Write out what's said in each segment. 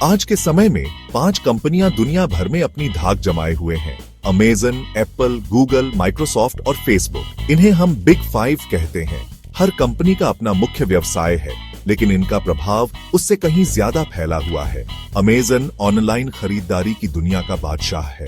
आज के समय में 5 कंपनियां दुनिया भर में अपनी धाक जमाए हुए हैं। अमेजन, एप्पल, गूगल, माइक्रोसॉफ्ट और फेसबुक। इन्हें हम बिग 5 कहते हैं। हर कंपनी का अपना मुख्य व्यवसाय है, लेकिन इनका प्रभाव उससे कहीं ज्यादा फैला हुआ है। अमेजन ऑनलाइन खरीदारी की दुनिया का बादशाह है।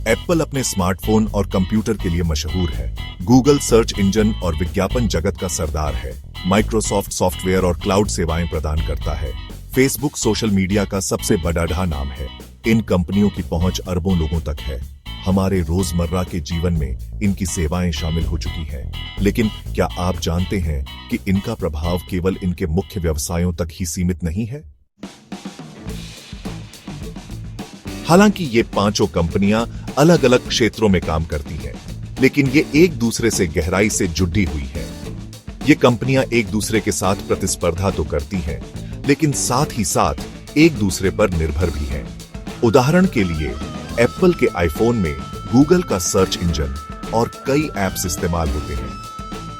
एप्पल अपने स्मार्टफोन और कंप्यूटर के लिए मशहूर है। गूगल सर्च इंजन और विज्ञापन जगत का सरदार है। माइक्रोसॉफ्ट सॉफ्टवेयर और क्लाउड सेवाएं प्रदान करता है। फेसबुक सोशल मीडिया का सबसे बड़ा नाम है। इन कंपनियों की पहुंच अरबों लोगों तक है। हमारे रोजमर्रा के जीवन में इनकी सेवाएं शामिल हो चुकी हैं। लेकिन क्या आप जानते हैं कि इनका प्रभाव केवल इनके मुख्य व्यवसायों तक ही सीमित नहीं है? हालांकि ये पांचों कंपनियां अलग अलग क्षेत्रों में काम करती हैं, लेकिन ये एक दूसरे से गहराई से जुड़ी हुई हैं। ये कंपनियां एक दूसरे के साथ प्रतिस्पर्धा तो करती हैं, लेकिन साथ ही साथ एक दूसरे पर निर्भर भी हैं। उदाहरण के लिए एप्पल के आईफोन में गूगल का सर्च इंजन और कई ऐप्स इस्तेमाल होते हैं।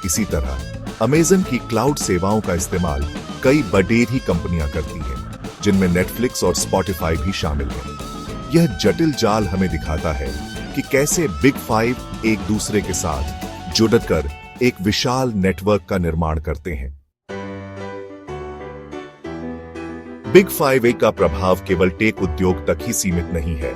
इसी तरह अमेजन की क्लाउड सेवाओं का इस्तेमाल कई बड़ेरी कंपनियां करती हैं, जिनमें नेटफ्लिक्स और स्पॉटिफाई भी शामिल हैं। यह जटिल जाल हमें दिखाता है कि कैसे बिग 5 एक दूसरे के साथ जुड़कर एक विशाल नेटवर्क का निर्माण करते हैं। बिग 5 का प्रभाव केवल टेक उद्योग तक ही सीमित नहीं है।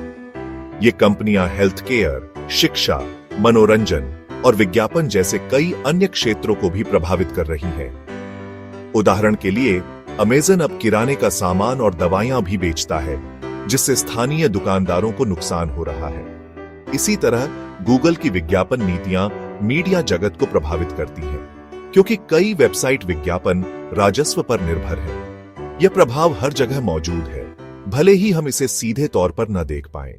ये कंपनियां हेल्थ केयर, शिक्षा, मनोरंजन और विज्ञापन जैसे कई अन्य क्षेत्रों को भी प्रभावित कर रही हैं। उदाहरण के लिए अमेजन अब किराने का सामान और दवाइयां भी बेचता है, जिससे स्थानीय दुकानदारों को नुकसान हो रहा है। इसी तरह गूगल की विज्ञापन नीतियां मीडिया जगत को प्रभावित करती हैं, क्योंकि कई वेबसाइट विज्ञापन राजस्व पर निर्भर है। यह प्रभाव हर जगह मौजूद है, भले ही हम इसे सीधे तौर पर न देख पाएं।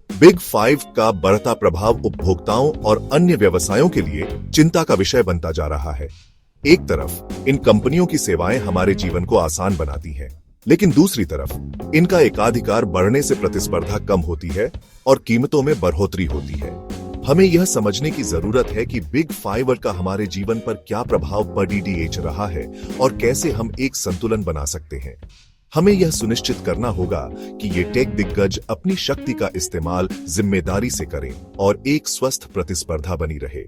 बिग 5 का बढ़ता प्रभाव उपभोक्ताओं और अन्य व्यवसायों के लिए चिंता का विषय बनता जा रहा है। एक तरफ इन कंपनियों की सेवाएं हमारे जीवन को आसान बनाती हैं, लेकिन दूसरी तरफ इनका एकाधिकार बढ़ने से प्रतिस्पर्धा कम होती है और कीमतों में बढ़ोतरी होती है। हमें यह समझने की जरूरत है कि बिग 5 का हमारे जीवन पर क्या प्रभाव पड़ रहा है और कैसे हम एक संतुलन बना सकते हैं। हमें यह सुनिश्चित करना होगा कि ये टेक दिग्गज अपनी शक्ति का इस्तेमाल जिम्मेदारी से करें और एक स्वस्थ प्रतिस्पर्धा बनी रहे।